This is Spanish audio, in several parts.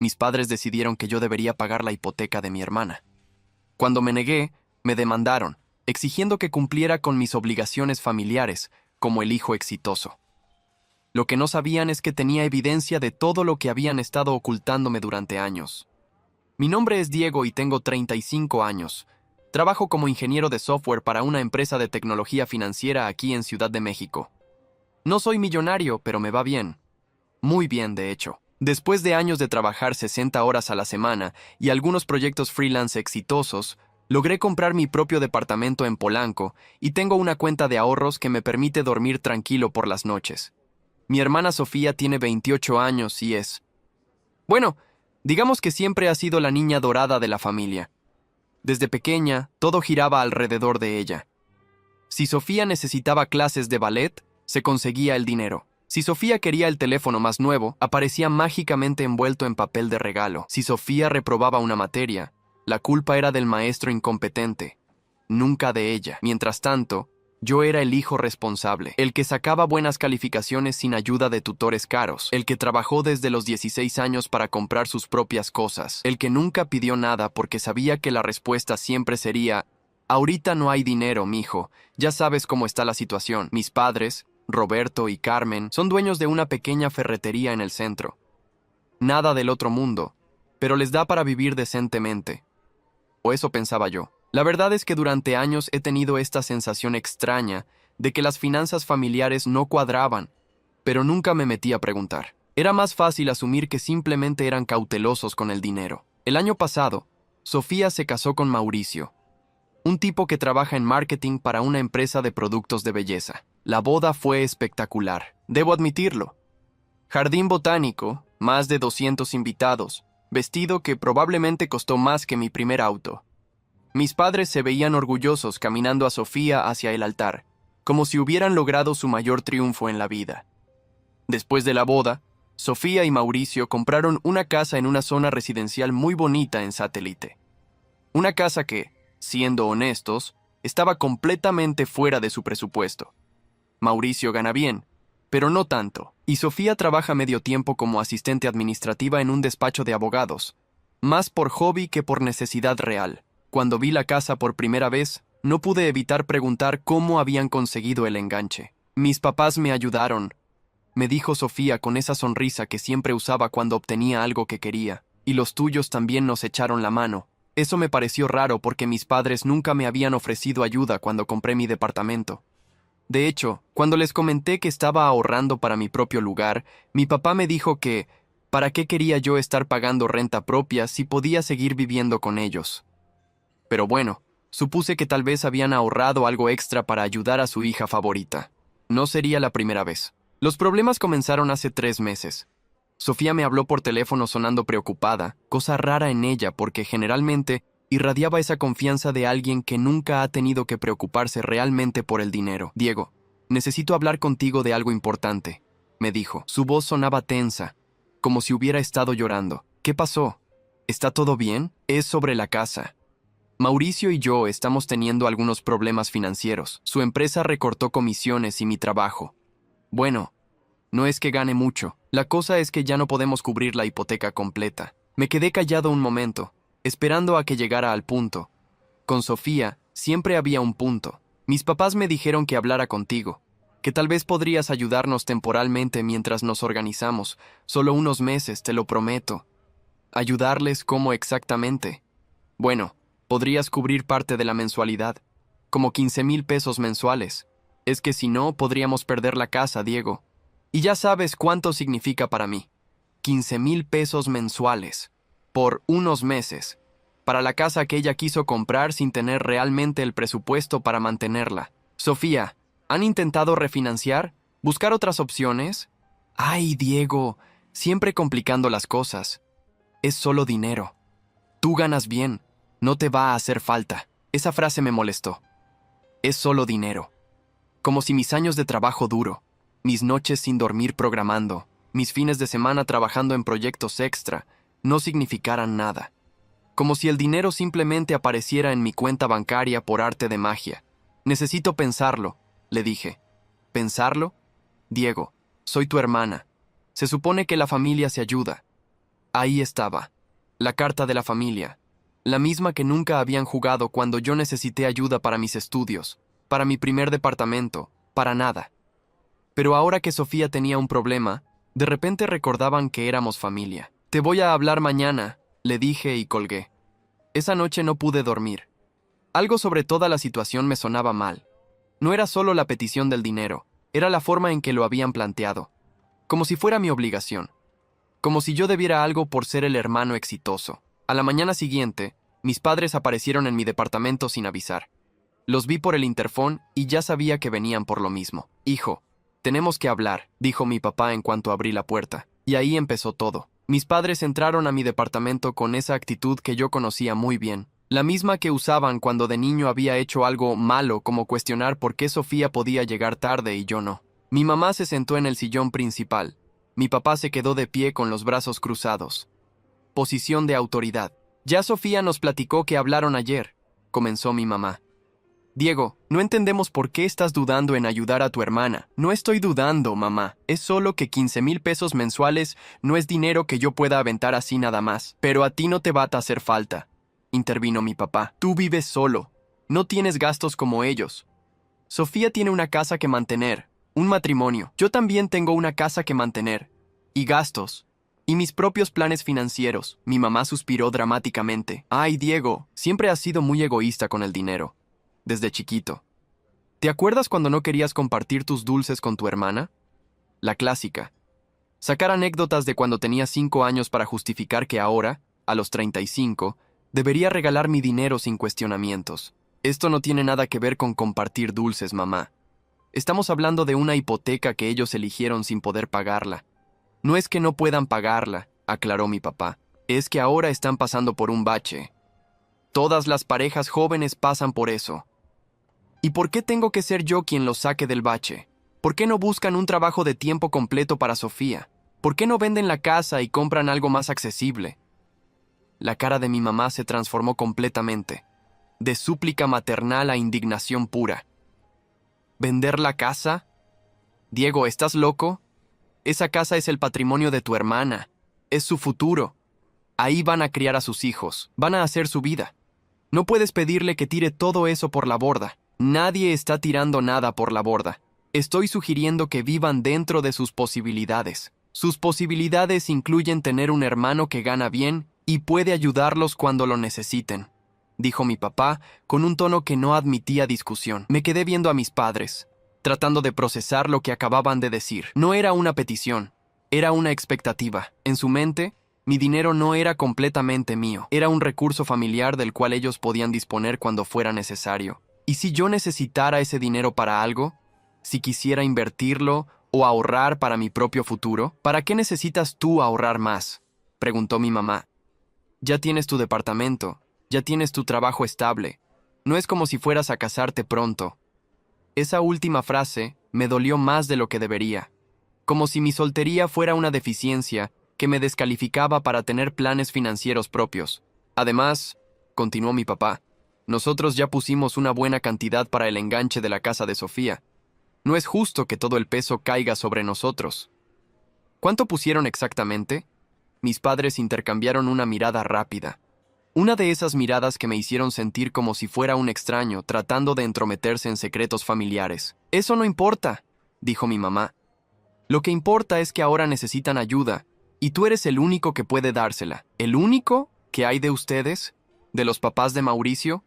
Mis padres decidieron que yo debería pagar la hipoteca de mi hermana. Cuando me negué, me demandaron, exigiendo que cumpliera con mis obligaciones familiares, como el hijo exitoso. Lo que no sabían es que tenía evidencia de todo lo que habían estado ocultándome durante años. Mi nombre es Diego y tengo 35 años. Trabajo como ingeniero de software para una empresa de tecnología financiera aquí en Ciudad de México. No soy millonario, pero me va bien. Muy bien, de hecho. Después de años de trabajar 60 horas a la semana y algunos proyectos freelance exitosos, logré comprar mi propio departamento en Polanco y tengo una cuenta de ahorros que me permite dormir tranquilo por las noches. Mi hermana Sofía tiene 28 años y es... Bueno, digamos que siempre ha sido la niña dorada de la familia. Desde pequeña, todo giraba alrededor de ella. Si Sofía necesitaba clases de ballet, se conseguía el dinero. Si Sofía quería el teléfono más nuevo, aparecía mágicamente envuelto en papel de regalo. Si Sofía reprobaba una materia, la culpa era del maestro incompetente, nunca de ella. Mientras tanto, yo era el hijo responsable, el que sacaba buenas calificaciones sin ayuda de tutores caros, el que trabajó desde los 16 años para comprar sus propias cosas, el que nunca pidió nada porque sabía que la respuesta siempre sería: ahorita no hay dinero, mijo, ya sabes cómo está la situación. Mis padres, Roberto y Carmen, son dueños de una pequeña ferretería en el centro. Nada del otro mundo, pero les da para vivir decentemente. O eso pensaba yo. La verdad es que durante años he tenido esta sensación extraña de que las finanzas familiares no cuadraban, pero nunca me metí a preguntar. Era más fácil asumir que simplemente eran cautelosos con el dinero. El año pasado, Sofía se casó con Mauricio, un tipo que trabaja en marketing para una empresa de productos de belleza. La boda fue espectacular, debo admitirlo. Jardín botánico, más de 200 invitados, vestido que probablemente costó más que mi primer auto. Mis padres se veían orgullosos caminando a Sofía hacia el altar, como si hubieran logrado su mayor triunfo en la vida. Después de la boda, Sofía y Mauricio compraron una casa en una zona residencial muy bonita en Satélite. Una casa que, siendo honestos, estaba completamente fuera de su presupuesto. Mauricio gana bien, pero no tanto, y Sofía trabaja medio tiempo como asistente administrativa en un despacho de abogados, más por hobby que por necesidad real. Cuando vi la casa por primera vez, no pude evitar preguntar cómo habían conseguido el enganche. Mis papás me ayudaron, me dijo Sofía con esa sonrisa que siempre usaba cuando obtenía algo que quería, y los tuyos también nos echaron la mano. Eso me pareció raro porque mis padres nunca me habían ofrecido ayuda cuando compré mi departamento. De hecho, cuando les comenté que estaba ahorrando para mi propio lugar, mi papá me dijo que, ¿para qué quería yo estar pagando renta propia si podía seguir viviendo con ellos? Pero bueno, supuse que tal vez habían ahorrado algo extra para ayudar a su hija favorita. No sería la primera vez. Los problemas comenzaron hace 3 meses. Sofía me habló por teléfono sonando preocupada, cosa rara en ella porque generalmente irradiaba esa confianza de alguien que nunca ha tenido que preocuparse realmente por el dinero. Diego, necesito hablar contigo de algo importante, me dijo. Su voz sonaba tensa, como si hubiera estado llorando. ¿Qué pasó? ¿Está todo bien? Es sobre la casa. Mauricio y yo estamos teniendo algunos problemas financieros. Su empresa recortó comisiones y mi trabajo. Bueno, no es que gane mucho. La cosa es que ya no podemos cubrir la hipoteca completa. Me quedé callado un momento, esperando a que llegara al punto. Con Sofía siempre había un punto. Mis papás me dijeron que hablara contigo, que tal vez podrías ayudarnos temporalmente mientras nos organizamos. Solo unos meses, te lo prometo. ¿Ayudarles cómo exactamente? Bueno, podrías cubrir parte de la mensualidad, como 15,000 pesos mensuales. Es que si no, podríamos perder la casa, Diego. Y ya sabes cuánto significa para mí. 15,000 pesos mensuales, por unos meses, para la casa que ella quiso comprar sin tener realmente el presupuesto para mantenerla. Sofía, ¿han intentado refinanciar? ¿Buscar otras opciones? Ay, Diego, siempre complicando las cosas. Es solo dinero. Tú ganas bien. No te va a hacer falta. Esa frase me molestó. Es solo dinero. Como si mis años de trabajo duro, mis noches sin dormir programando, mis fines de semana trabajando en proyectos extra, no significaran nada. Como si el dinero simplemente apareciera en mi cuenta bancaria por arte de magia. Necesito pensarlo, le dije. ¿Pensarlo? Diego, soy tu hermana. Se supone que la familia se ayuda. Ahí estaba, la carta de la familia, la misma que nunca habían jugado cuando yo necesité ayuda para mis estudios, para mi primer departamento, para nada. Pero ahora que Sofía tenía un problema, de repente recordaban que éramos familia. Te voy a hablar mañana, le dije y colgué. Esa noche no pude dormir. Algo sobre toda la situación me sonaba mal. No era solo la petición del dinero, era la forma en que lo habían planteado. Como si fuera mi obligación. Como si yo debiera algo por ser el hermano exitoso. A la mañana siguiente, mis padres aparecieron en mi departamento sin avisar. Los vi por el interfón y ya sabía que venían por lo mismo. Hijo, tenemos que hablar, dijo mi papá en cuanto abrí la puerta. Y ahí empezó todo. Mis padres entraron a mi departamento con esa actitud que yo conocía muy bien. La misma que usaban cuando de niño había hecho algo malo, como cuestionar por qué Sofía podía llegar tarde y yo no. Mi mamá se sentó en el sillón principal. Mi papá se quedó de pie con los brazos cruzados. Posición de autoridad. Ya Sofía nos platicó que hablaron ayer, comenzó mi mamá. Diego, no entendemos por qué estás dudando en ayudar a tu hermana. No estoy dudando, mamá. Es solo que 15,000 pesos mensuales no es dinero que yo pueda aventar así nada más. Pero a ti no te va a hacer falta, intervino mi papá. Tú vives solo. No tienes gastos como ellos. Sofía tiene una casa que mantener, un matrimonio. Yo también tengo una casa que mantener. Y gastos. Y mis propios planes financieros. Mi mamá suspiró dramáticamente. Ay, Diego, siempre has sido muy egoísta con el dinero. Desde chiquito. ¿Te acuerdas cuando no querías compartir tus dulces con tu hermana? La clásica. Sacar anécdotas de cuando tenía 5 años para justificar que ahora, a los 35, debería regalar mi dinero sin cuestionamientos. Esto no tiene nada que ver con compartir dulces, mamá. Estamos hablando de una hipoteca que ellos eligieron sin poder pagarla. No es que no puedan pagarla, aclaró mi papá. Es que ahora están pasando por un bache. Todas las parejas jóvenes pasan por eso. ¿Y por qué tengo que ser yo quien los saque del bache? ¿Por qué no buscan un trabajo de tiempo completo para Sofía? ¿Por qué no venden la casa y compran algo más accesible? La cara de mi mamá se transformó completamente, de súplica maternal a indignación pura. ¿Vender la casa? Diego, ¿estás loco? Esa casa es el patrimonio de tu hermana, es su futuro. Ahí van a criar a sus hijos, van a hacer su vida. No puedes pedirle que tire todo eso por la borda. Nadie está tirando nada por la borda. Estoy sugiriendo que vivan dentro de sus posibilidades. Sus posibilidades incluyen tener un hermano que gana bien y puede ayudarlos cuando lo necesiten, dijo mi papá con un tono que no admitía discusión. Me quedé viendo a mis padres, tratando de procesar lo que acababan de decir. No era una petición, era una expectativa. En su mente, mi dinero no era completamente mío, era un recurso familiar del cual ellos podían disponer cuando fuera necesario. ¿Y si yo necesitara ese dinero para algo? Si quisiera invertirlo o ahorrar para mi propio futuro. ¿Para qué necesitas tú ahorrar más?, preguntó mi mamá. Ya tienes tu departamento, ya tienes tu trabajo estable. No es como si fueras a casarte pronto. Esa última frase me dolió más de lo que debería. Como si mi soltería fuera una deficiencia que me descalificaba para tener planes financieros propios. Además, continuó mi papá, nosotros ya pusimos una buena cantidad para el enganche de la casa de Sofía. No es justo que todo el peso caiga sobre nosotros. ¿Cuánto pusieron exactamente? Mis padres intercambiaron una mirada rápida. Una de esas miradas que me hicieron sentir como si fuera un extraño tratando de entrometerse en secretos familiares. Eso no importa, dijo mi mamá. Lo que importa es que ahora necesitan ayuda, y tú eres el único que puede dársela. ¿El único que hay de ustedes? ¿De los papás de Mauricio?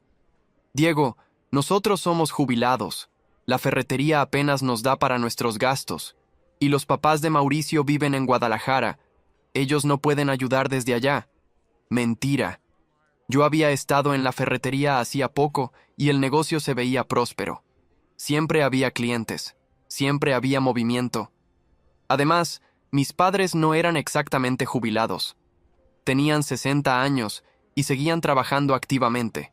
Diego, nosotros somos jubilados. La ferretería apenas nos da para nuestros gastos. Y los papás de Mauricio viven en Guadalajara. Ellos no pueden ayudar desde allá. Mentira. Yo había estado en la ferretería hacía poco y el negocio se veía próspero. Siempre había clientes. Siempre había movimiento. Además, mis padres no eran exactamente jubilados. Tenían 60 años y seguían trabajando activamente.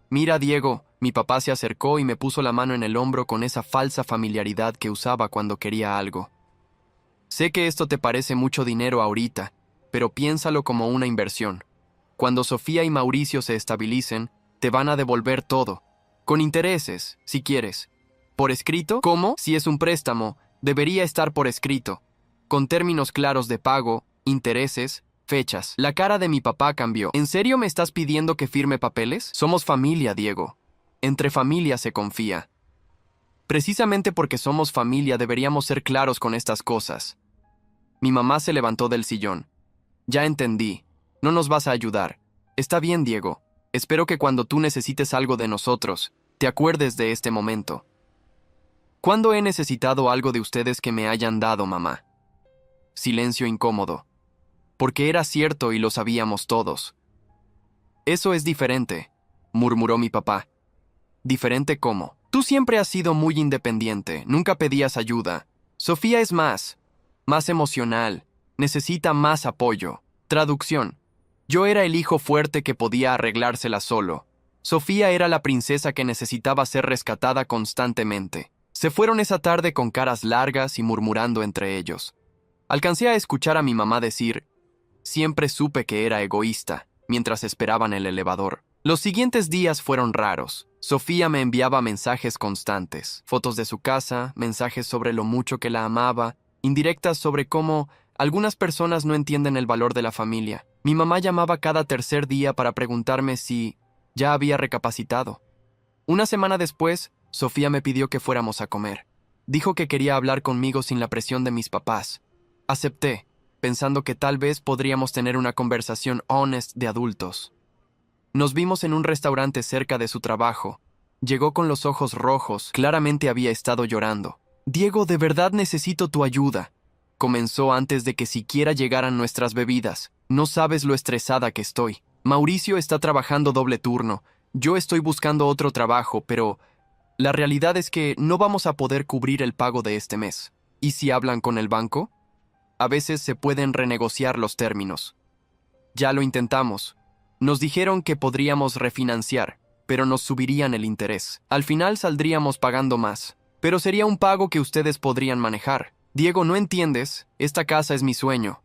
Mira, Diego, mi papá se acercó y me puso la mano en el hombro con esa falsa familiaridad que usaba cuando quería algo. Sé que esto te parece mucho dinero ahorita, pero piénsalo como una inversión. Cuando Sofía y Mauricio se estabilicen, te van a devolver todo. Con intereses, si quieres. ¿Por escrito? ¿Cómo? Si es un préstamo, debería estar por escrito. Con términos claros de pago, intereses Fechas. La cara de mi papá cambió. ¿En serio me estás pidiendo que firme papeles? Somos familia, Diego. Entre familia se confía. Precisamente porque somos familia deberíamos ser claros con estas cosas. Mi mamá se levantó del sillón. Ya entendí. No nos vas a ayudar. Está bien, Diego. Espero que cuando tú necesites algo de nosotros, te acuerdes de este momento. ¿Cuándo he necesitado algo de ustedes que me hayan dado, mamá? Silencio incómodo. Porque era cierto y lo sabíamos todos. Eso es diferente, murmuró mi papá. ¿Diferente cómo? Tú siempre has sido muy independiente, nunca pedías ayuda. Sofía es más emocional, necesita más apoyo. Traducción. Yo era el hijo fuerte que podía arreglársela solo. Sofía era la princesa que necesitaba ser rescatada constantemente. Se fueron esa tarde con caras largas y murmurando entre ellos. Alcancé a escuchar a mi mamá decir, siempre supe que era egoísta, mientras esperaban el elevador. Los siguientes días fueron raros. Sofía me enviaba mensajes constantes, fotos de su casa, mensajes sobre lo mucho que la amaba, indirectas sobre cómo algunas personas no entienden el valor de la familia. Mi mamá llamaba cada tercer día para preguntarme si ya había recapacitado. Una semana después, Sofía me pidió que fuéramos a comer. Dijo que quería hablar conmigo sin la presión de mis papás. Acepté, pensando que tal vez podríamos tener una conversación honest de adultos. Nos vimos en un restaurante cerca de su trabajo. Llegó con los ojos rojos, claramente había estado llorando. Diego, de verdad necesito tu ayuda. Comenzó antes de que siquiera llegaran nuestras bebidas. No sabes lo estresada que estoy. Mauricio está trabajando doble turno. Yo estoy buscando otro trabajo, pero la realidad es que no vamos a poder cubrir el pago de este mes. ¿Y si hablan con el banco? A veces se pueden renegociar los términos. Ya lo intentamos. Nos dijeron que podríamos refinanciar, pero nos subirían el interés. Al final saldríamos pagando más, pero sería un pago que ustedes podrían manejar. Diego, ¿no entiendes? Esta casa es mi sueño.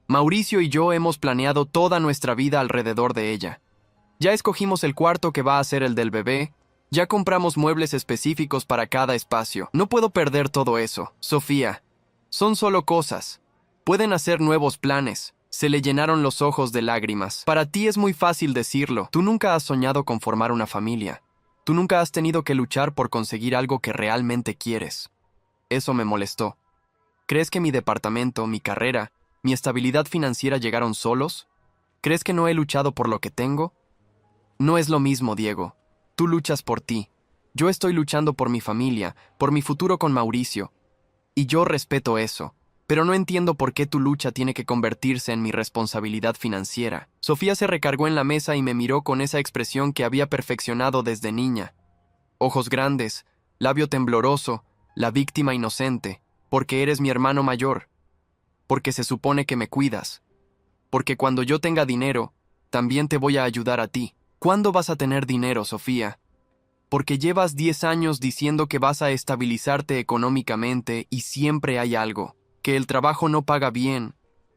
Mauricio y yo hemos planeado toda nuestra vida alrededor de ella. Ya escogimos el cuarto que va a ser el del bebé, ya compramos muebles específicos para cada espacio. No puedo perder todo eso. Sofía, son solo cosas. Pueden hacer nuevos planes. Se le llenaron los ojos de lágrimas. Para ti es muy fácil decirlo. Tú nunca has soñado con formar una familia. Tú nunca has tenido que luchar por conseguir algo que realmente quieres. Eso me molestó. ¿Crees que mi departamento, mi carrera, mi estabilidad financiera llegaron solos? ¿Crees que no he luchado por lo que tengo? No es lo mismo, Diego. Tú luchas por ti. Yo estoy luchando por mi familia, por mi futuro con Mauricio. Y yo respeto eso. Pero no entiendo por qué tu lucha tiene que convertirse en mi responsabilidad financiera. Sofía se recargó en la mesa y me miró con esa expresión que había perfeccionado desde niña. Ojos grandes, labio tembloroso, la víctima inocente, porque eres mi hermano mayor, porque se supone que me cuidas, porque cuando yo tenga dinero, también te voy a ayudar a ti. ¿Cuándo vas a tener dinero, Sofía? Porque llevas 10 años diciendo que vas a estabilizarte económicamente y siempre hay algo. Que el trabajo no paga bien,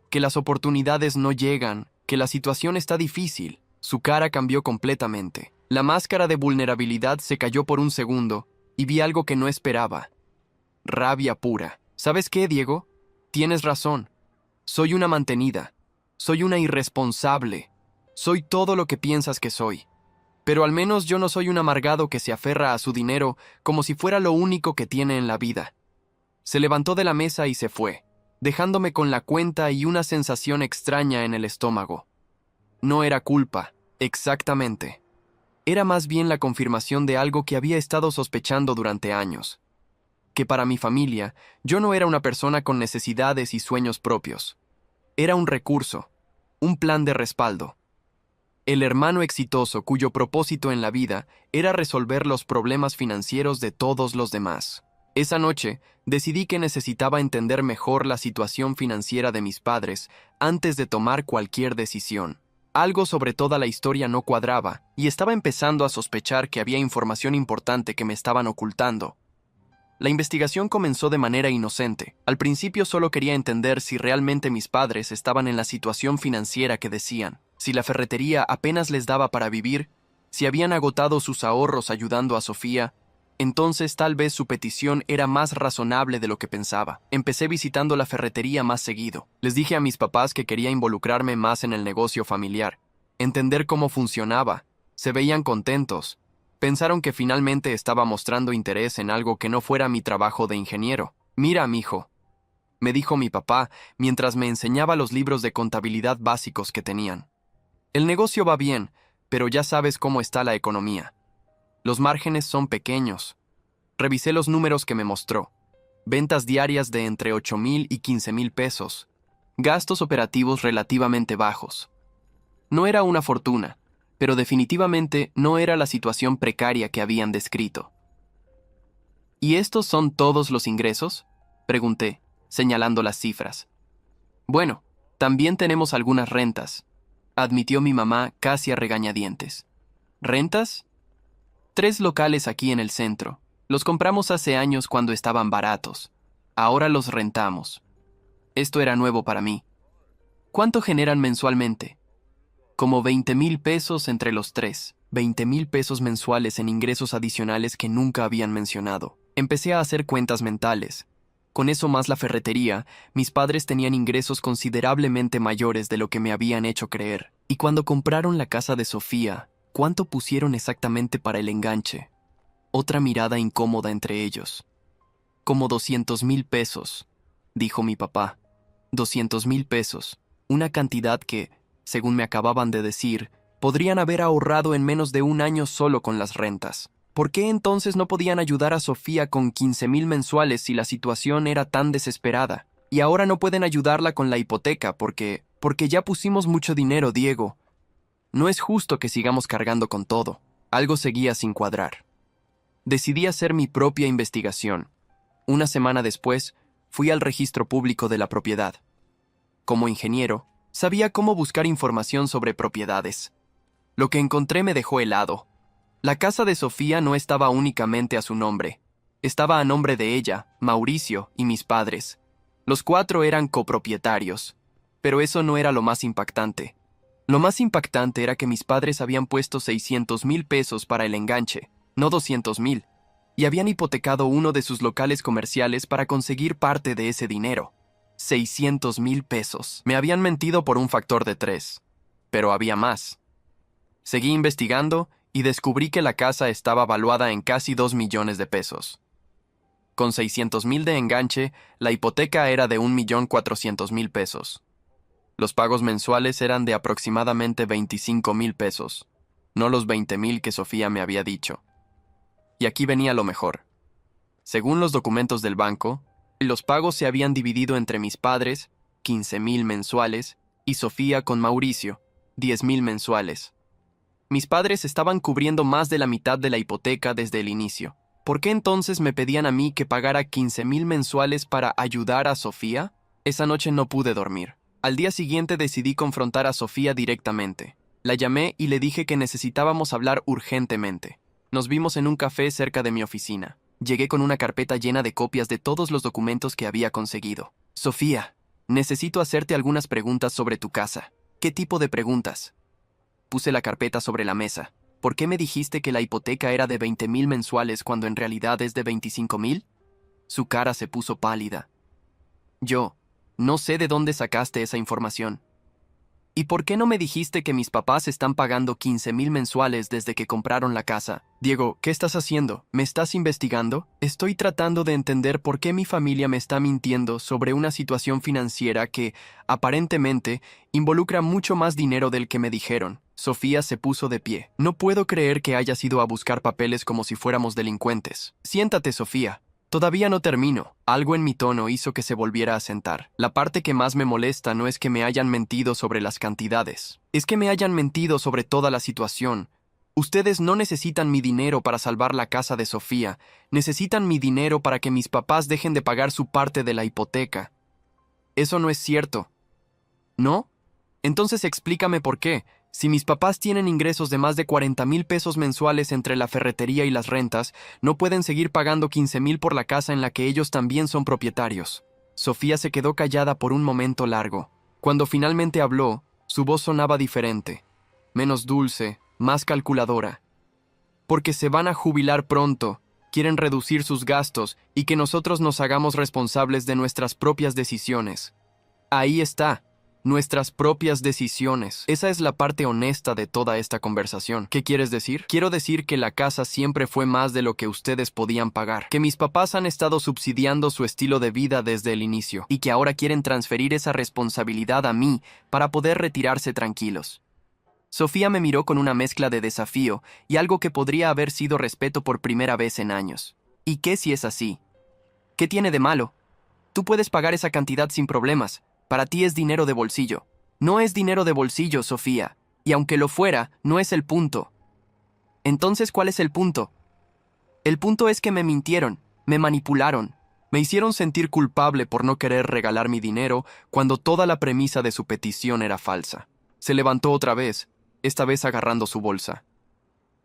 que las oportunidades no llegan, que la situación está difícil. Su cara cambió completamente. La máscara de vulnerabilidad se cayó por un segundo y vi algo que no esperaba. Rabia pura. ¿Sabes qué, Diego? Tienes razón. Soy una mantenida. Soy una irresponsable. Soy todo lo que piensas que soy. Pero al menos yo no soy un amargado que se aferra a su dinero como si fuera lo único que tiene en la vida. Se levantó de la mesa y se fue, dejándome con la cuenta y una sensación extraña en el estómago. No era culpa, exactamente. Era más bien la confirmación de algo que había estado sospechando durante años. Que para mi familia, yo no era una persona con necesidades y sueños propios. Era un recurso, un plan de respaldo. El hermano exitoso cuyo propósito en la vida era resolver los problemas financieros de todos los demás. Esa noche, decidí que necesitaba entender mejor la situación financiera de mis padres antes de tomar cualquier decisión. Algo sobre toda la historia no cuadraba, y estaba empezando a sospechar que había información importante que me estaban ocultando. La investigación comenzó de manera inocente. Al principio solo quería entender si realmente mis padres estaban en la situación financiera que decían, si la ferretería apenas les daba para vivir, si habían agotado sus ahorros ayudando a Sofía. Entonces tal vez su petición era más razonable de lo que pensaba. Empecé visitando la ferretería más seguido. Les dije a mis papás que quería involucrarme más en el negocio familiar, entender cómo funcionaba. Se veían contentos. Pensaron que finalmente estaba mostrando interés en algo que no fuera mi trabajo de ingeniero. Mira, mijo, me dijo mi papá mientras me enseñaba los libros de contabilidad básicos que tenían. El negocio va bien, pero ya sabes cómo está la economía. Los márgenes son pequeños. Revisé los números que me mostró. Ventas diarias de entre 8,000 y 15,000 pesos. Gastos operativos relativamente bajos. No era una fortuna, pero definitivamente no era la situación precaria que habían descrito. ¿Y estos son todos los ingresos?, pregunté, señalando las cifras. Bueno, también tenemos algunas rentas, admitió mi mamá casi a regañadientes. ¿Rentas? 3 locales aquí en el centro. Los compramos hace años cuando estaban baratos. Ahora los rentamos. Esto era nuevo para mí. ¿Cuánto generan mensualmente? Como 20,000 pesos entre los 3. 20,000 pesos mensuales en ingresos adicionales que nunca habían mencionado. Empecé a hacer cuentas mentales. Con eso más la ferretería, mis padres tenían ingresos considerablemente mayores de lo que me habían hecho creer. Y cuando compraron la casa de Sofía, ¿cuánto pusieron exactamente para el enganche? Otra mirada incómoda entre ellos. Como 200,000 pesos, dijo mi papá. 200,000 pesos, una cantidad que, según me acababan de decir, podrían haber ahorrado en menos de un año solo con las rentas. ¿Por qué entonces no podían ayudar a Sofía con 15,000 mensuales si la situación era tan desesperada? Y ahora no pueden ayudarla con la hipoteca porque ya pusimos mucho dinero, Diego. No es justo que sigamos cargando con todo. Algo seguía sin cuadrar. Decidí hacer mi propia investigación. Una semana después, fui al registro público de la propiedad. Como ingeniero, sabía cómo buscar información sobre propiedades. Lo que encontré me dejó helado. La casa de Sofía no estaba únicamente a su nombre. Estaba a nombre de ella, Mauricio y mis padres. Los 4 eran copropietarios. Pero eso no era lo más impactante. Lo más impactante era que mis padres habían puesto 600,000 pesos para el enganche, no 200,000, y habían hipotecado uno de sus locales comerciales para conseguir parte de ese dinero. 600,000 pesos. Me habían mentido por un factor de 3, pero había más. Seguí investigando y descubrí que la casa estaba valuada en casi 2 millones de pesos. Con 600,000 de enganche, la hipoteca era de 1,400,000 pesos. Los pagos mensuales eran de aproximadamente 25,000 pesos, no los 20,000 que Sofía me había dicho. Y aquí venía lo mejor. Según los documentos del banco, los pagos se habían dividido entre mis padres, 15,000 mensuales, y Sofía con Mauricio, 10,000 mensuales. Mis padres estaban cubriendo más de la mitad de la hipoteca desde el inicio. ¿Por qué entonces me pedían a mí que pagara 15,000 mensuales para ayudar a Sofía? Esa noche no pude dormir. Al día siguiente decidí confrontar a Sofía directamente. La llamé y le dije que necesitábamos hablar urgentemente. Nos vimos en un café cerca de mi oficina. Llegué con una carpeta llena de copias de todos los documentos que había conseguido. Sofía, necesito hacerte algunas preguntas sobre tu casa. ¿Qué tipo de preguntas? Puse la carpeta sobre la mesa. ¿Por qué me dijiste que la hipoteca era de 20,000 mensuales cuando en realidad es de 25,000? Su cara se puso pálida. No sé de dónde sacaste esa información. ¿Y por qué no me dijiste que mis papás están pagando 15,000 mensuales desde que compraron la casa? Diego, ¿qué estás haciendo? ¿Me estás investigando? Estoy tratando de entender por qué mi familia me está mintiendo sobre una situación financiera que, aparentemente, involucra mucho más dinero del que me dijeron. Sofía se puso de pie. No puedo creer que hayas ido a buscar papeles como si fuéramos delincuentes. Siéntate, Sofía. Todavía no termino. Algo en mi tono hizo que se volviera a sentar. La parte que más me molesta no es que me hayan mentido sobre las cantidades. Es que me hayan mentido sobre toda la situación. Ustedes no necesitan mi dinero para salvar la casa de Sofía. Necesitan mi dinero para que mis papás dejen de pagar su parte de la hipoteca. Eso no es cierto. ¿No? Entonces explícame por qué. Si mis papás tienen ingresos de más de 40,000 pesos mensuales entre la ferretería y las rentas, no pueden seguir pagando 15,000 por la casa en la que ellos también son propietarios. Sofía se quedó callada por un momento largo. Cuando finalmente habló, su voz sonaba diferente, menos dulce, más calculadora. Porque se van a jubilar pronto. Quieren reducir sus gastos y que nosotros nos hagamos responsables de nuestras propias decisiones. Ahí está, nuestras propias decisiones. Esa es la parte honesta de toda esta conversación. ¿Qué quieres decir? Quiero decir que la casa siempre fue más de lo que ustedes podían pagar, que mis papás han estado subsidiando su estilo de vida desde el inicio, y que ahora quieren transferir esa responsabilidad a mí para poder retirarse tranquilos. Sofía me miró con una mezcla de desafío y algo que podría haber sido respeto por primera vez en años. ¿Y qué si es así? ¿Qué tiene de malo? Tú puedes pagar esa cantidad sin problemas. Para ti es dinero de bolsillo. No es dinero de bolsillo, Sofía. Y aunque lo fuera, no es el punto. Entonces, ¿cuál es el punto? El punto es que me mintieron, me manipularon. Me hicieron sentir culpable por no querer regalar mi dinero cuando toda la premisa de su petición era falsa. Se levantó otra vez, esta vez agarrando su bolsa.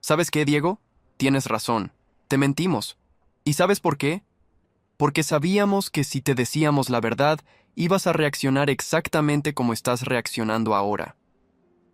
¿Sabes qué, Diego? Tienes razón. Te mentimos. ¿Y sabes por qué? Porque sabíamos que si te decíamos la verdad, ibas a reaccionar exactamente como estás reaccionando ahora.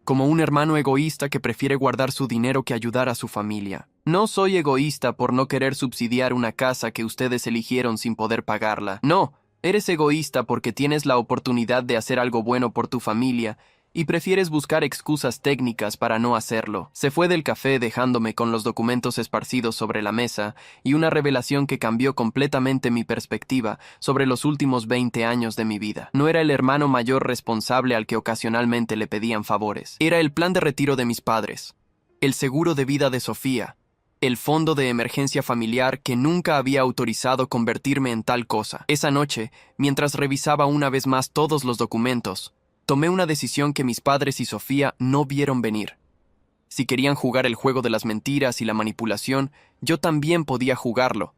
Como un hermano egoísta que prefiere guardar su dinero que ayudar a su familia. No soy egoísta por no querer subsidiar una casa que ustedes eligieron sin poder pagarla. No, eres egoísta porque tienes la oportunidad de hacer algo bueno por tu familia y prefieres buscar excusas técnicas para no hacerlo. Se fue del café dejándome con los documentos esparcidos sobre la mesa y una revelación que cambió completamente mi perspectiva sobre los últimos 20 años de mi vida. No era el hermano mayor responsable al que ocasionalmente le pedían favores. Era el plan de retiro de mis padres, el seguro de vida de Sofía, el fondo de emergencia familiar que nunca había autorizado convertirme en tal cosa. Esa noche, mientras revisaba una vez más todos los documentos, tomé una decisión que mis padres y Sofía no vieron venir. Si querían jugar el juego de las mentiras y la manipulación, yo también podía jugarlo,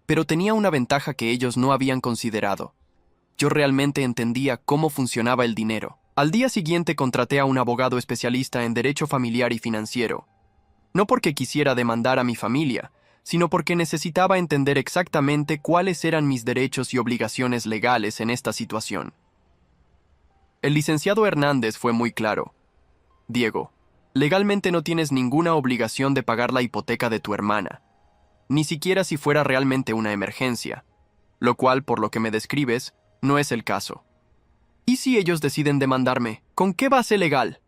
pero tenía una ventaja que ellos no habían considerado. Yo realmente entendía cómo funcionaba el dinero. Al día siguiente contraté a un abogado especialista en derecho familiar y financiero. No porque quisiera demandar a mi familia, sino porque necesitaba entender exactamente cuáles eran mis derechos y obligaciones legales en esta situación. El licenciado Hernández fue muy claro. Diego, legalmente no tienes ninguna obligación de pagar la hipoteca de tu hermana, ni siquiera si fuera realmente una emergencia, lo cual, por lo que me describes, no es el caso. ¿Y si ellos deciden demandarme? ¿Con qué base legal?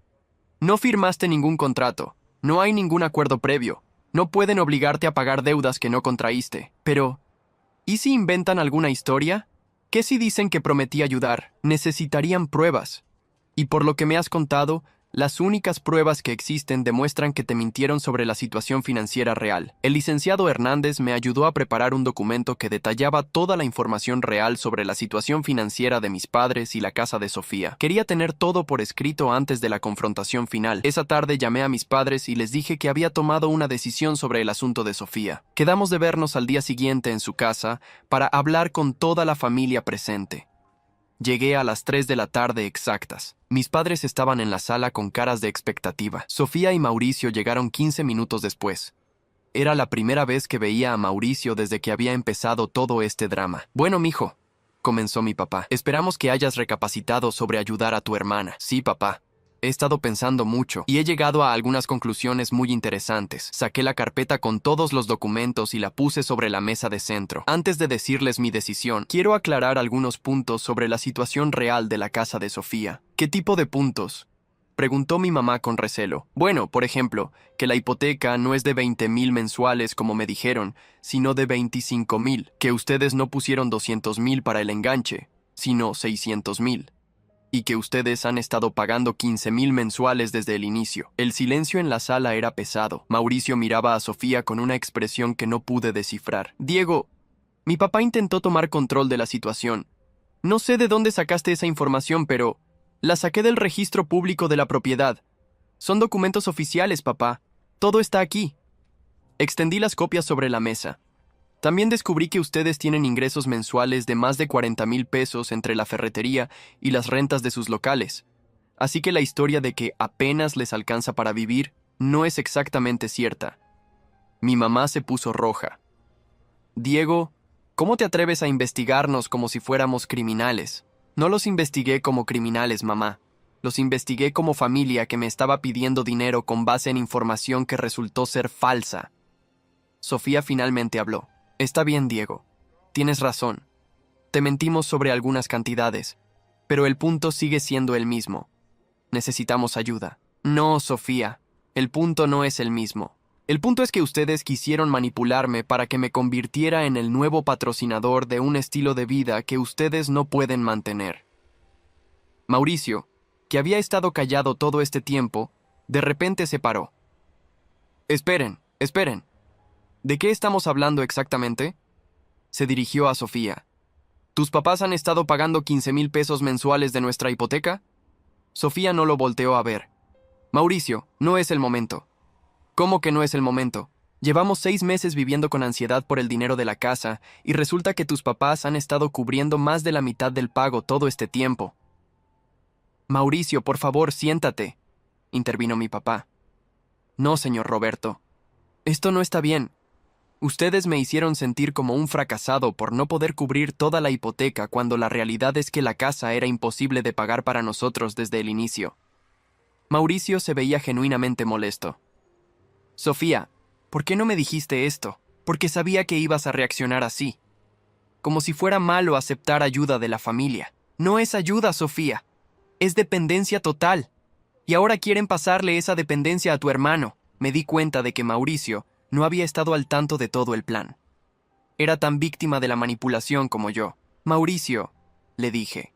No firmaste ningún contrato, no hay ningún acuerdo previo, no pueden obligarte a pagar deudas que no contraíste. Pero, ¿y si inventan alguna historia? ¿Qué si dicen que prometí ayudar? Necesitarían pruebas. Y por lo que me has contado, las únicas pruebas que existen demuestran que te mintieron sobre la situación financiera real. El licenciado Hernández me ayudó a preparar un documento que detallaba toda la información real sobre la situación financiera de mis padres y la casa de Sofía. Quería tener todo por escrito antes de la confrontación final. Esa tarde llamé a mis padres y les dije que había tomado una decisión sobre el asunto de Sofía. Quedamos de vernos al día siguiente en su casa para hablar con toda la familia presente. Llegué a las 3 de la tarde exactas. Mis padres estaban en la sala con caras de expectativa. Sofía y Mauricio llegaron 15 minutos después. Era la primera vez que veía a Mauricio desde que había empezado todo este drama. Bueno, mijo, comenzó mi papá. Esperamos que hayas recapacitado sobre ayudar a tu hermana. Sí, papá. He estado pensando mucho y he llegado a algunas conclusiones muy interesantes. Saqué la carpeta con todos los documentos y la puse sobre la mesa de centro. Antes de decirles mi decisión, quiero aclarar algunos puntos sobre la situación real de la casa de Sofía. ¿Qué tipo de puntos?, preguntó mi mamá con recelo. Bueno, por ejemplo, que la hipoteca no es de 20,000 mensuales como me dijeron, sino de 25,000, que ustedes no pusieron 200,000 para el enganche, sino 600,000. Y que ustedes han estado pagando 15,000 mensuales desde el inicio. El silencio en la sala era pesado. Mauricio miraba a Sofía con una expresión que no pude descifrar. Diego, mi papá intentó tomar control de la situación. No sé de dónde sacaste esa información, pero la saqué del registro público de la propiedad. Son documentos oficiales, papá. Todo está aquí. Extendí las copias sobre la mesa. También descubrí que ustedes tienen ingresos mensuales de más de 40,000 pesos entre la ferretería y las rentas de sus locales. Así que la historia de que apenas les alcanza para vivir no es exactamente cierta. Mi mamá se puso roja. Diego, ¿cómo te atreves a investigarnos como si fuéramos criminales? No los investigué como criminales, mamá. Los investigué como familia que me estaba pidiendo dinero con base en información que resultó ser falsa. Sofía finalmente habló. Está bien, Diego. Tienes razón. Te mentimos sobre algunas cantidades, pero el punto sigue siendo el mismo. Necesitamos ayuda. No, Sofía. El punto no es el mismo. El punto es que ustedes quisieron manipularme para que me convirtiera en el nuevo patrocinador de un estilo de vida que ustedes no pueden mantener. Mauricio, que había estado callado todo este tiempo, de repente se paró. Esperen, esperen. ¿De qué estamos hablando exactamente? Se dirigió a Sofía. ¿Tus papás han estado pagando 15,000 pesos mensuales de nuestra hipoteca? Sofía no lo volteó a ver. Mauricio, no es el momento. ¿Cómo que no es el momento? Llevamos 6 meses viviendo con ansiedad por el dinero de la casa y resulta que tus papás han estado cubriendo más de la mitad del pago todo este tiempo. Mauricio, por favor, siéntate, intervino mi papá. No, señor Roberto. Esto no está bien. Ustedes me hicieron sentir como un fracasado por no poder cubrir toda la hipoteca cuando la realidad es que la casa era imposible de pagar para nosotros desde el inicio. Mauricio se veía genuinamente molesto. Sofía, ¿por qué no me dijiste esto? Porque sabía que ibas a reaccionar así. Como si fuera malo aceptar ayuda de la familia. No es ayuda, Sofía. Es dependencia total. Y ahora quieren pasarle esa dependencia a tu hermano. Me di cuenta de que Mauricio no había estado al tanto de todo el plan. Era tan víctima de la manipulación como yo. Mauricio, le dije,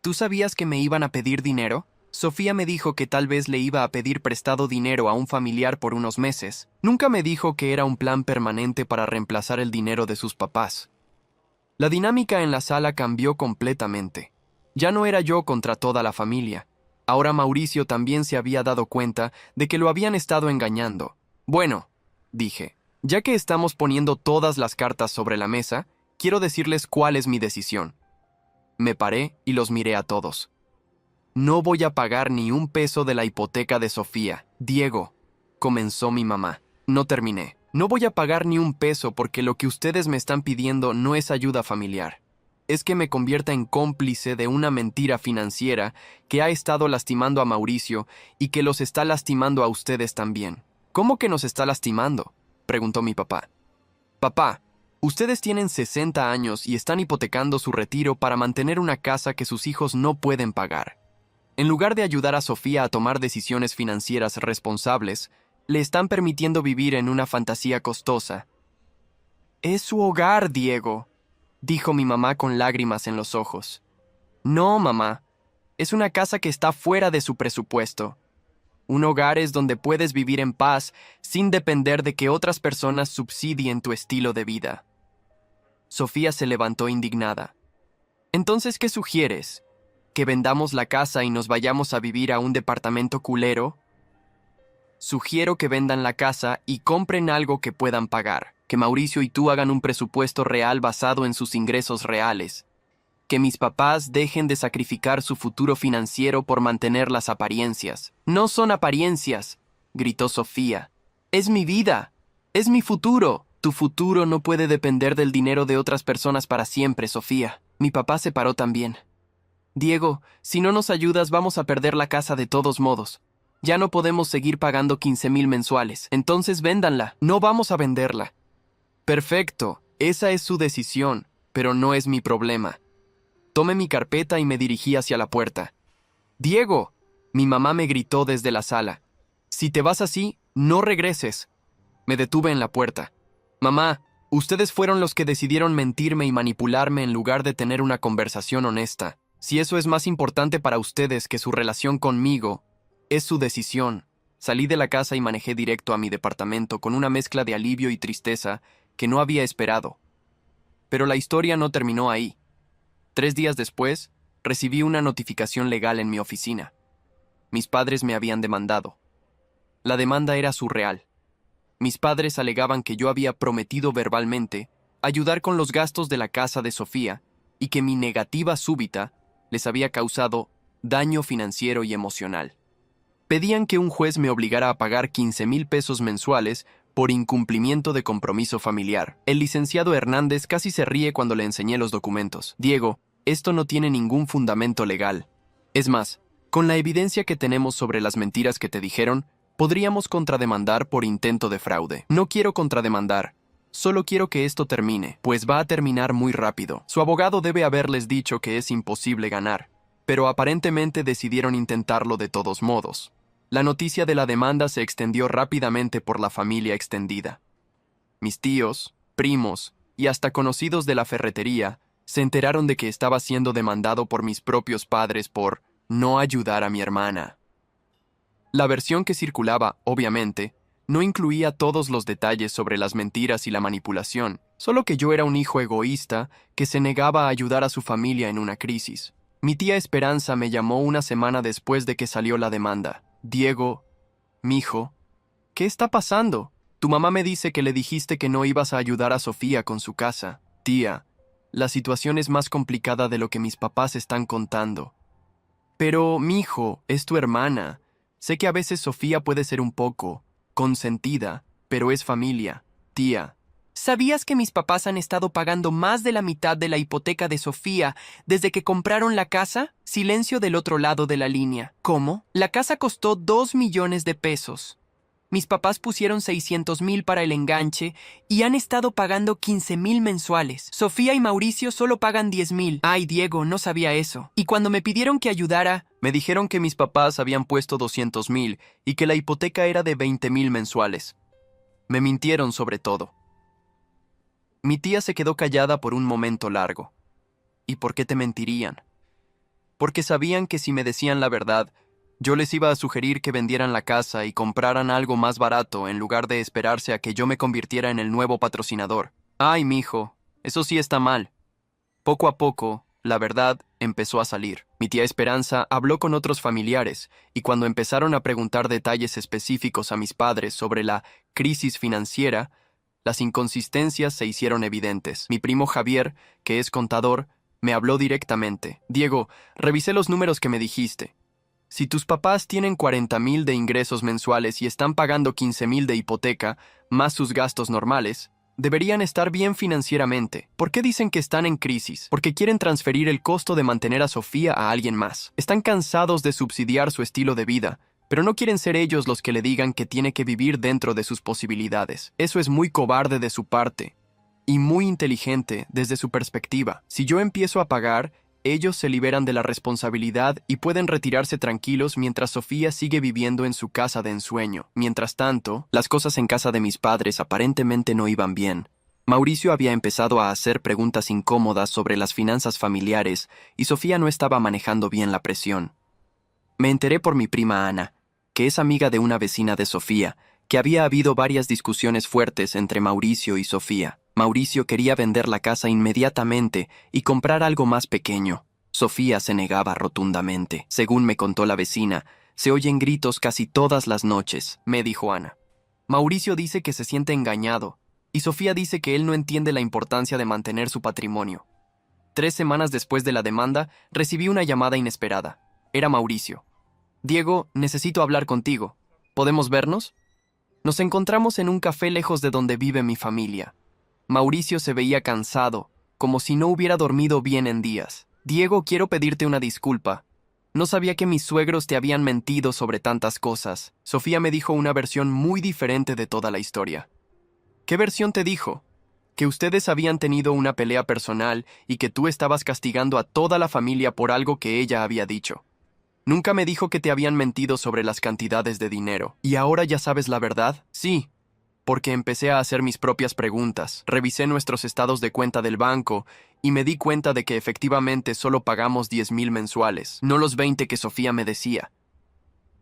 ¿tú sabías que me iban a pedir dinero? Sofía me dijo que tal vez le iba a pedir prestado dinero a un familiar por unos meses. Nunca me dijo que era un plan permanente para reemplazar el dinero de sus papás. La dinámica en la sala cambió completamente. Ya no era yo contra toda la familia. Ahora Mauricio también se había dado cuenta de que lo habían estado engañando. Bueno, dije, ya que estamos poniendo todas las cartas sobre la mesa, quiero decirles cuál es mi decisión. Me paré y los miré a todos. No voy a pagar ni un peso de la hipoteca de Sofía. Diego, comenzó mi mamá. No terminé. No voy a pagar ni un peso porque lo que ustedes me están pidiendo no es ayuda familiar. Es que me convierta en cómplice de una mentira financiera que ha estado lastimando a Mauricio y que los está lastimando a ustedes también. ¿Cómo que nos está lastimando?, preguntó mi papá. Papá, ustedes tienen 60 años y están hipotecando su retiro para mantener una casa que sus hijos no pueden pagar. En lugar de ayudar a Sofía a tomar decisiones financieras responsables, le están permitiendo vivir en una fantasía costosa. Es su hogar, Diego, dijo mi mamá con lágrimas en los ojos. No, mamá, es una casa que está fuera de su presupuesto. Un hogar es donde puedes vivir en paz sin depender de que otras personas subsidien tu estilo de vida. Sofía se levantó indignada. Entonces, ¿qué sugieres? ¿Que vendamos la casa y nos vayamos a vivir a un departamento culero? Sugiero que vendan la casa y compren algo que puedan pagar. Que Mauricio y tú hagan un presupuesto real basado en sus ingresos reales. Que mis papás dejen de sacrificar su futuro financiero por mantener las apariencias. No son apariencias, gritó Sofía. Es mi vida. Es mi futuro. Tu futuro no puede depender del dinero de otras personas para siempre, Sofía. Mi papá se paró también. Diego, si no nos ayudas vamos a perder la casa de todos modos. Ya no podemos seguir pagando 15,000 mensuales. Entonces véndanla. No vamos a venderla. Perfecto, esa es su decisión, pero no es mi problema. Tomé mi carpeta y me dirigí hacia la puerta. ¡Diego!, mi mamá me gritó desde la sala. Si te vas así, no regreses. Me detuve en la puerta. Mamá, ustedes fueron los que decidieron mentirme y manipularme en lugar de tener una conversación honesta. Si eso es más importante para ustedes que su relación conmigo, es su decisión. Salí de la casa y manejé directo a mi departamento con una mezcla de alivio y tristeza que no había esperado. Pero la historia no terminó ahí. 3 días después, recibí una notificación legal en mi oficina. Mis padres me habían demandado. La demanda era surreal. Mis padres alegaban que yo había prometido verbalmente ayudar con los gastos de la casa de Sofía y que mi negativa súbita les había causado daño financiero y emocional. Pedían que un juez me obligara a pagar 15,000 pesos mensuales por incumplimiento de compromiso familiar. El licenciado Hernández casi se ríe cuando le enseñé los documentos. Diego, esto no tiene ningún fundamento legal. Es más, con la evidencia que tenemos sobre las mentiras que te dijeron, podríamos contrademandar por intento de fraude. No quiero contrademandar, Solo quiero que esto termine, pues va a terminar muy rápido. Su abogado debe haberles dicho que es imposible ganar, pero aparentemente decidieron intentarlo de todos modos. La noticia de la demanda se extendió rápidamente por la familia extendida. Mis tíos, primos y hasta conocidos de la ferretería se enteraron de que estaba siendo demandado por mis propios padres por no ayudar a mi hermana. La versión que circulaba, obviamente, no incluía todos los detalles sobre las mentiras y la manipulación, solo que yo era un hijo egoísta que se negaba a ayudar a su familia en una crisis. Mi tía Esperanza me llamó una semana después de que salió la demanda. Diego, mijo, ¿qué está pasando? Tu mamá me dice que le dijiste que no ibas a ayudar a Sofía con su casa. Tía, la situación es más complicada de lo que mis papás están contando. Pero, mijo, es tu hermana. Sé que a veces Sofía puede ser un poco consentida, pero es familia. Tía, ¿sabías que mis papás han estado pagando más de la mitad de la hipoteca de Sofía desde que compraron la casa? Silencio del otro lado de la línea. ¿Cómo? La casa costó 2 millones de pesos. Mis papás pusieron 600,000 para el enganche y han estado pagando 15,000 mensuales. Sofía y Mauricio solo pagan 10,000. Ay, Diego, no sabía eso. Y cuando me pidieron que ayudara, me dijeron que mis papás habían puesto 200,000 y que la hipoteca era de 20,000 mensuales. Me mintieron sobre todo. Mi tía se quedó callada por un momento largo. ¿Y por qué te mentirían? Porque sabían que si me decían la verdad, yo les iba a sugerir que vendieran la casa y compraran algo más barato en lugar de esperarse a que yo me convirtiera en el nuevo patrocinador. Ay, mijo, eso sí está mal. Poco a poco, la verdad empezó a salir. Mi tía Esperanza habló con otros familiares y cuando empezaron a preguntar detalles específicos a mis padres sobre la crisis financiera, las inconsistencias se hicieron evidentes. Mi primo Javier, que es contador, me habló directamente. Diego, revisé los números que me dijiste. Si tus papás tienen 40,000 de ingresos mensuales y están pagando 15,000 de hipoteca, más sus gastos normales, deberían estar bien financieramente. ¿Por qué dicen que están en crisis? Porque quieren transferir el costo de mantener a Sofía a alguien más. Están cansados de subsidiar su estilo de vida, pero no quieren ser ellos los que le digan que tiene que vivir dentro de sus posibilidades. Eso es muy cobarde de su parte y muy inteligente desde su perspectiva. Si yo empiezo a pagar, ellos se liberan de la responsabilidad y pueden retirarse tranquilos mientras Sofía sigue viviendo en su casa de ensueño. Mientras tanto, las cosas en casa de mis padres aparentemente no iban bien. Mauricio había empezado a hacer preguntas incómodas sobre las finanzas familiares y Sofía no estaba manejando bien la presión. Me enteré por mi prima Ana, que es amiga de una vecina de Sofía, que había habido varias discusiones fuertes entre Mauricio y Sofía. Mauricio quería vender la casa inmediatamente y comprar algo más pequeño. Sofía se negaba rotundamente. Según me contó la vecina, se oyen gritos casi todas las noches, me dijo Ana. Mauricio dice que se siente engañado, y Sofía dice que él no entiende la importancia de mantener su patrimonio. 3 semanas después de la demanda, recibí una llamada inesperada. Era Mauricio. Diego, necesito hablar contigo. ¿Podemos vernos? Nos encontramos en un café lejos de donde vive mi familia. Mauricio se veía cansado, como si no hubiera dormido bien en días. Diego, quiero pedirte una disculpa. No sabía que mis suegros te habían mentido sobre tantas cosas. Sofía me dijo una versión muy diferente de toda la historia. ¿Qué versión te dijo? Que ustedes habían tenido una pelea personal y que tú estabas castigando a toda la familia por algo que ella había dicho. Nunca me dijo que te habían mentido sobre las cantidades de dinero. ¿Y ahora ya sabes la verdad? Sí, porque empecé a hacer mis propias preguntas. Revisé nuestros estados de cuenta del banco y me di cuenta de que efectivamente solo pagamos 10,000 mensuales, no los 20 que Sofía me decía.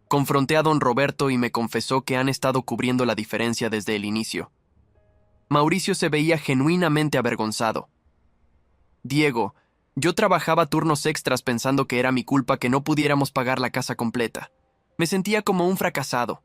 Confronté a don Roberto y me confesó que han estado cubriendo la diferencia desde el inicio. Mauricio se veía genuinamente avergonzado. Diego, yo trabajaba turnos extras pensando que era mi culpa que no pudiéramos pagar la casa completa. Me sentía como un fracasado.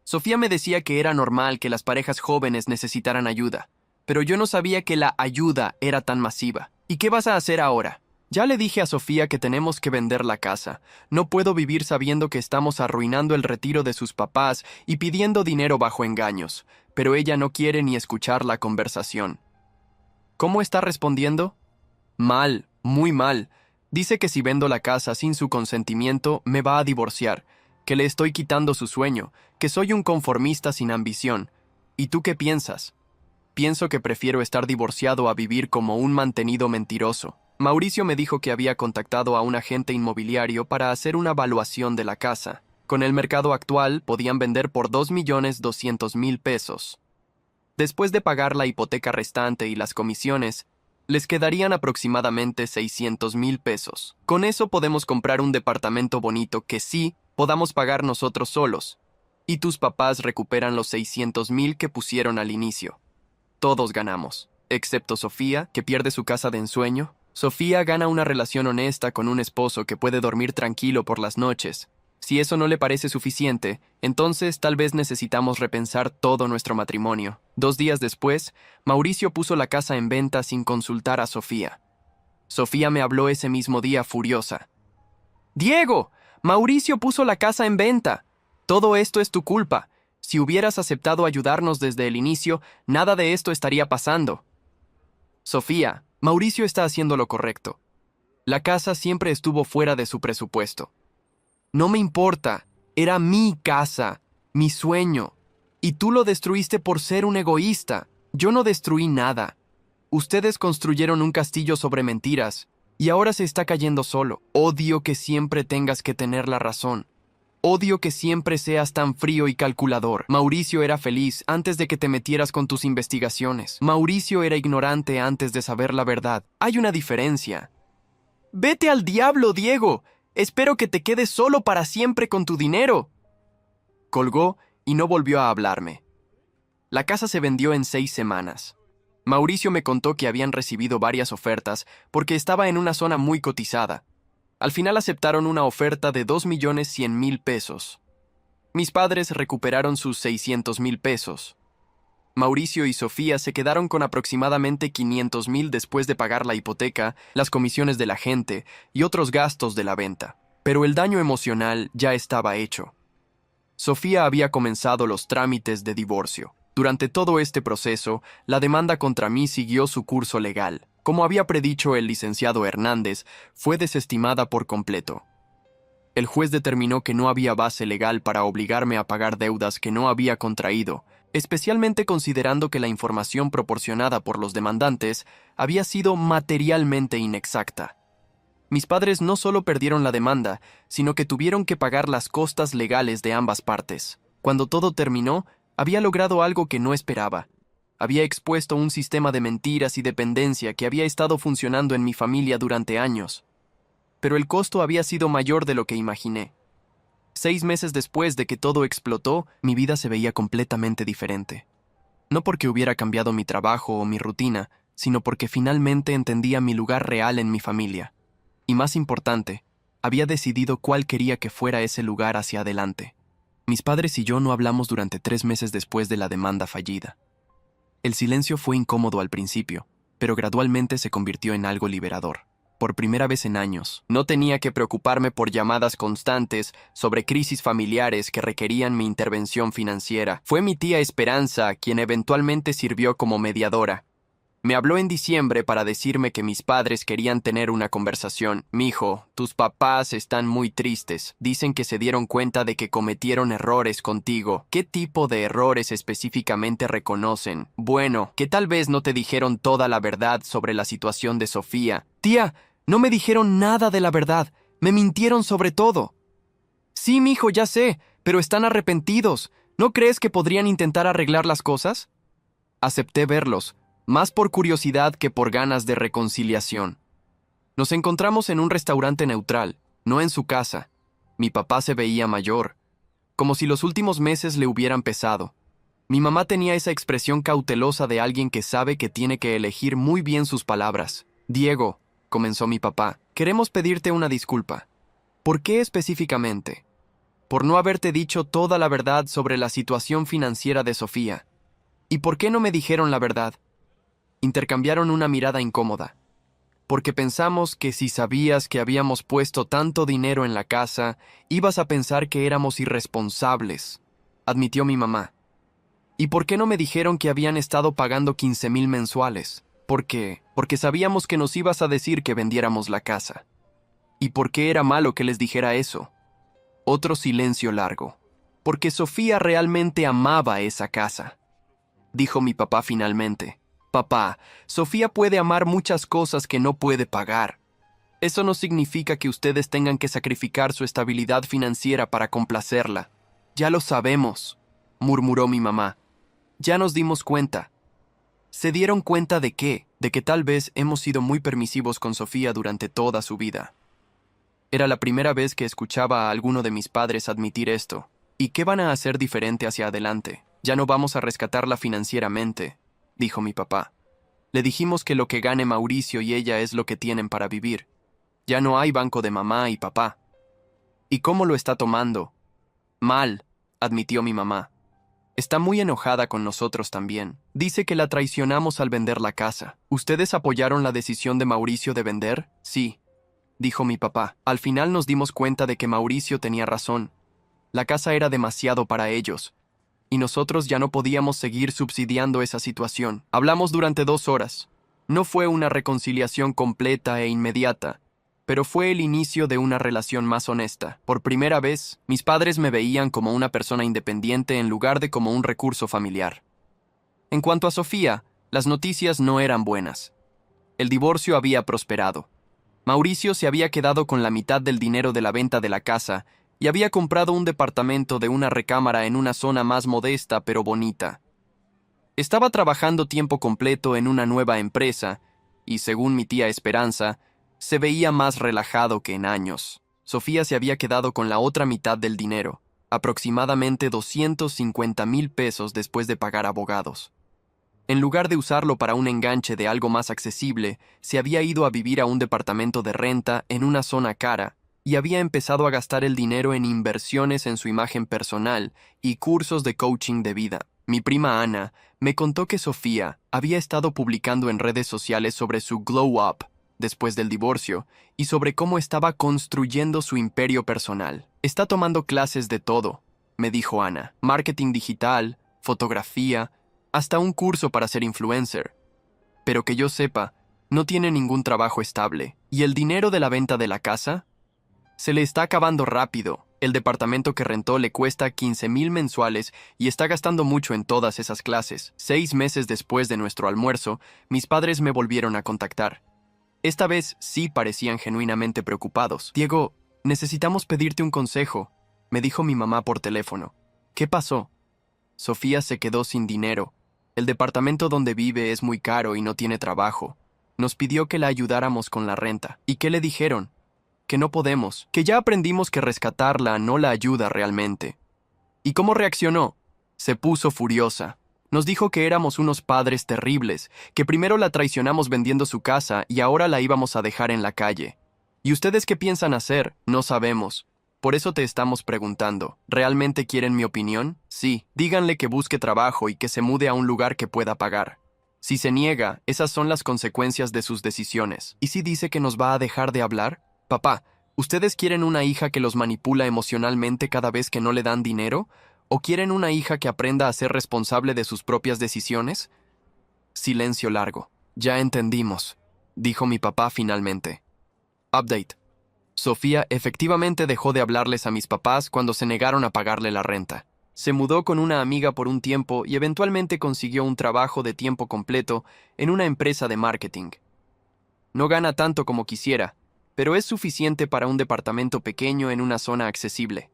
Sofía me decía que era normal que las parejas jóvenes necesitaran ayuda, pero yo no sabía que la ayuda era tan masiva. ¿Y qué vas a hacer ahora? Ya le dije a Sofía que tenemos que vender la casa. No puedo vivir sabiendo que estamos arruinando el retiro de sus papás y pidiendo dinero bajo engaños, pero ella no quiere ni escuchar la conversación. ¿Cómo está respondiendo? Mal, muy mal. Dice que si vendo la casa sin su consentimiento, me va a divorciar, que le estoy quitando su sueño, que soy un conformista sin ambición. ¿Y tú qué piensas? Pienso que prefiero estar divorciado a vivir como un mantenido mentiroso. Mauricio me dijo que había contactado a un agente inmobiliario para hacer una evaluación de la casa. Con el mercado actual, podían vender por 2.200.000 pesos. Después de pagar la hipoteca restante y las comisiones, les quedarían aproximadamente 600.000 pesos. Con eso podemos comprar un departamento bonito que sí podamos pagar nosotros solos. Y tus papás recuperan los 600.000 que pusieron al inicio. Todos ganamos, excepto Sofía, que pierde su casa de ensueño. Sofía gana una relación honesta con un esposo que puede dormir tranquilo por las noches. Si eso no le parece suficiente, entonces tal vez necesitamos repensar todo nuestro matrimonio. 2 días después, Mauricio puso la casa en venta sin consultar a Sofía. Sofía me habló ese mismo día furiosa. «Diego, Mauricio puso la casa en venta. Todo esto es tu culpa. Si hubieras aceptado ayudarnos desde el inicio, nada de esto estaría pasando». Sofía, Mauricio está haciendo lo correcto. La casa siempre estuvo fuera de su presupuesto. No me importa, era mi casa, mi sueño. Y tú lo destruiste por ser un egoísta. Yo no destruí nada. Ustedes construyeron un castillo sobre mentiras, y ahora se está cayendo solo. Odio que siempre tengas que tener la razón. Odio que siempre seas tan frío y calculador. Mauricio era feliz antes de que te metieras con tus investigaciones. Mauricio era ignorante antes de saber la verdad. Hay una diferencia. «Vete al diablo, Diego. Espero que te quedes solo para siempre con tu dinero». Colgó y no volvió a hablarme. La casa se vendió en 6 semanas. Mauricio me contó que habían recibido varias ofertas porque estaba en una zona muy cotizada. Al final aceptaron una oferta de 2.100.000 pesos. Mis padres recuperaron sus 600.000 pesos. Mauricio y Sofía se quedaron con aproximadamente 500.000 después de pagar la hipoteca, las comisiones de la gente y otros gastos de la venta. Pero el daño emocional ya estaba hecho. Sofía había comenzado los trámites de divorcio. Durante todo este proceso, la demanda contra mí siguió su curso legal. Como había predicho el licenciado Hernández, fue desestimada por completo. El juez determinó que no había base legal para obligarme a pagar deudas que no había contraído, especialmente considerando que la información proporcionada por los demandantes había sido materialmente inexacta. Mis padres no solo perdieron la demanda, sino que tuvieron que pagar las costas legales de ambas partes. Cuando todo terminó, había logrado algo que no esperaba. Había expuesto un sistema de mentiras y dependencia que había estado funcionando en mi familia durante años. Pero el costo había sido mayor de lo que imaginé. 6 meses después de que todo explotó, mi vida se veía completamente diferente. No porque hubiera cambiado mi trabajo o mi rutina, sino porque finalmente entendía mi lugar real en mi familia. Y más importante, había decidido cuál quería que fuera ese lugar hacia adelante. Mis padres y yo no hablamos durante 3 meses después de la demanda fallida. El silencio fue incómodo al principio, pero gradualmente se convirtió en algo liberador. Por primera vez en años, no tenía que preocuparme por llamadas constantes sobre crisis familiares que requerían mi intervención financiera. Fue mi tía Esperanza quien eventualmente sirvió como mediadora. Me habló en diciembre para decirme que mis padres querían tener una conversación. «Mijo, tus papás están muy tristes. Dicen que se dieron cuenta de que cometieron errores contigo. ¿Qué tipo de errores específicamente reconocen? Bueno, que tal vez no te dijeron toda la verdad sobre la situación de Sofía». «Tía, no me dijeron nada de la verdad. Me mintieron sobre todo». «Sí, mijo, ya sé, pero están arrepentidos. ¿No crees que podrían intentar arreglar las cosas?» Acepté verlos, más por curiosidad que por ganas de reconciliación. Nos encontramos en un restaurante neutral, no en su casa. Mi papá se veía mayor, como si los últimos meses le hubieran pesado. Mi mamá tenía esa expresión cautelosa de alguien que sabe que tiene que elegir muy bien sus palabras. «Diego», comenzó mi papá, «queremos pedirte una disculpa». «¿Por qué específicamente?» «Por no haberte dicho toda la verdad sobre la situación financiera de Sofía». «¿Y por qué no me dijeron la verdad?» Intercambiaron una mirada incómoda. «Porque pensamos que si sabías que habíamos puesto tanto dinero en la casa, ibas a pensar que éramos irresponsables», admitió mi mamá. «¿Y por qué no me dijeron que habían estado pagando 15,000 mensuales?» Porque sabíamos que nos ibas a decir que vendiéramos la casa». «¿Y por qué era malo que les dijera eso?» Otro silencio largo. «Porque Sofía realmente amaba esa casa». dijo mi papá finalmente. Papá, Sofía puede amar muchas cosas que no puede pagar. Eso no significa que ustedes tengan que sacrificar su estabilidad financiera para complacerla. Ya lo sabemos, murmuró mi mamá. Ya nos dimos cuenta. ¿Se dieron cuenta de qué? De que tal vez hemos sido muy permisivos con Sofía durante toda su vida. Era la primera vez que escuchaba a alguno de mis padres admitir esto. ¿Y qué van a hacer diferente hacia adelante? Ya no vamos a rescatarla financieramente, dijo mi papá. Le dijimos que lo que gane Mauricio y ella es lo que tienen para vivir. Ya no hay banco de mamá y papá. ¿Y cómo lo está tomando? Mal, admitió mi mamá. Está muy enojada con nosotros también. Dice que la traicionamos al vender la casa. ¿Ustedes apoyaron la decisión de Mauricio de vender? Sí, dijo mi papá. Al final nos dimos cuenta de que Mauricio tenía razón. La casa era demasiado para ellos, y nosotros ya no podíamos seguir subsidiando esa situación. Hablamos durante 2 horas. No fue una reconciliación completa e inmediata, pero fue el inicio de una relación más honesta. Por primera vez, mis padres me veían como una persona independiente en lugar de como un recurso familiar. En cuanto a Sofía, las noticias no eran buenas. El divorcio había prosperado. Mauricio se había quedado con la mitad del dinero de la venta de la casa y había comprado un departamento de una recámara en una zona más modesta pero bonita. Estaba trabajando tiempo completo en una nueva empresa y, según mi tía Esperanza, se veía más relajado que en años. Sofía se había quedado con la otra mitad del dinero, aproximadamente 250,000 pesos después de pagar abogados. En lugar de usarlo para un enganche de algo más accesible, se había ido a vivir a un departamento de renta en una zona cara y había empezado a gastar el dinero en inversiones en su imagen personal y cursos de coaching de vida. Mi prima Ana me contó que Sofía había estado publicando en redes sociales sobre su glow up después del divorcio y sobre cómo estaba construyendo su imperio personal. Está tomando clases de todo, me dijo Ana. Marketing digital, fotografía, hasta un curso para ser influencer. Pero que yo sepa, no tiene ningún trabajo estable. ¿Y el dinero de la venta de la casa? Se le está acabando rápido. El departamento que rentó le cuesta 15,000 mensuales y está gastando mucho en todas esas clases. 6 meses después de nuestro almuerzo, mis padres me volvieron a contactar. Esta vez sí parecían genuinamente preocupados. Diego, necesitamos pedirte un consejo, me dijo mi mamá por teléfono. ¿Qué pasó? Sofía se quedó sin dinero. El departamento donde vive es muy caro y no tiene trabajo. Nos pidió que la ayudáramos con la renta. ¿Y qué le dijeron? Que no podemos, que ya aprendimos que rescatarla no la ayuda realmente. ¿Y cómo reaccionó? Se puso furiosa. Nos dijo que éramos unos padres terribles, que primero la traicionamos vendiendo su casa y ahora la íbamos a dejar en la calle. ¿Y ustedes qué piensan hacer? No sabemos. Por eso te estamos preguntando. ¿Realmente quieren mi opinión? Sí, díganle que busque trabajo y que se mude a un lugar que pueda pagar. Si se niega, esas son las consecuencias de sus decisiones. ¿Y si dice que nos va a dejar de hablar? Papá, ¿ustedes quieren una hija que los manipula emocionalmente cada vez que no le dan dinero? ¿O quieren una hija que aprenda a ser responsable de sus propias decisiones? Silencio largo. Ya entendimos, dijo mi papá finalmente. Update. Sofía efectivamente dejó de hablarles a mis papás cuando se negaron a pagarle la renta. Se mudó con una amiga por un tiempo y eventualmente consiguió un trabajo de tiempo completo en una empresa de marketing. No gana tanto como quisiera, pero es suficiente para un departamento pequeño en una zona accesible.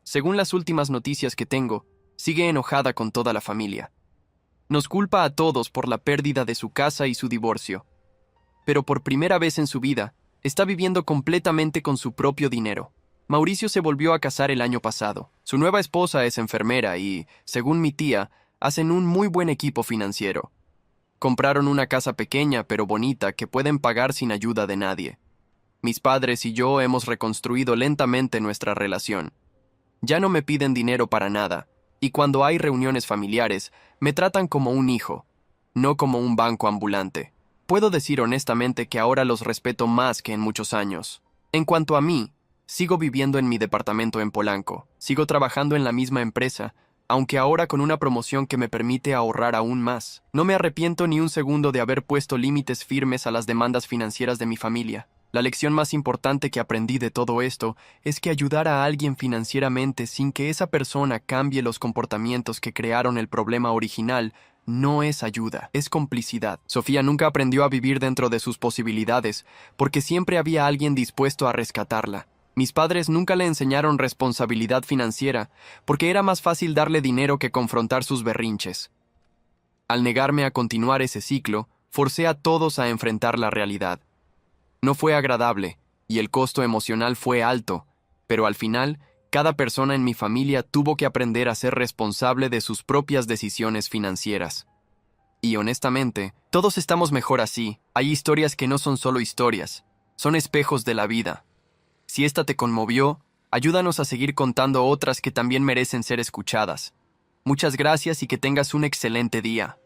Según las últimas noticias que tengo, sigue enojada con toda la familia. Nos culpa a todos por la pérdida de su casa y su divorcio. Pero por primera vez en su vida, está viviendo completamente con su propio dinero. Mauricio se volvió a casar el año pasado. Su nueva esposa es enfermera y, según mi tía, hacen un muy buen equipo financiero. Compraron una casa pequeña pero bonita que pueden pagar sin ayuda de nadie. Mis padres y yo hemos reconstruido lentamente nuestra relación. Ya no me piden dinero para nada, y cuando hay reuniones familiares, me tratan como un hijo, no como un banco ambulante. Puedo decir honestamente que ahora los respeto más que en muchos años. En cuanto a mí, sigo viviendo en mi departamento en Polanco, sigo trabajando en la misma empresa, aunque ahora con una promoción que me permite ahorrar aún más. No me arrepiento ni un segundo de haber puesto límites firmes a las demandas financieras de mi familia. La lección más importante que aprendí de todo esto es que ayudar a alguien financieramente sin que esa persona cambie los comportamientos que crearon el problema original no es ayuda, es complicidad. Sofía nunca aprendió a vivir dentro de sus posibilidades porque siempre había alguien dispuesto a rescatarla. Mis padres nunca le enseñaron responsabilidad financiera porque era más fácil darle dinero que confrontar sus berrinches. Al negarme a continuar ese ciclo, forcé a todos a enfrentar la realidad. No fue agradable, y el costo emocional fue alto, pero al final, cada persona en mi familia tuvo que aprender a ser responsable de sus propias decisiones financieras. Y honestamente, todos estamos mejor así. Hay historias que no son solo historias, son espejos de la vida. Si esta te conmovió, ayúdanos a seguir contando otras que también merecen ser escuchadas. Muchas gracias y que tengas un excelente día.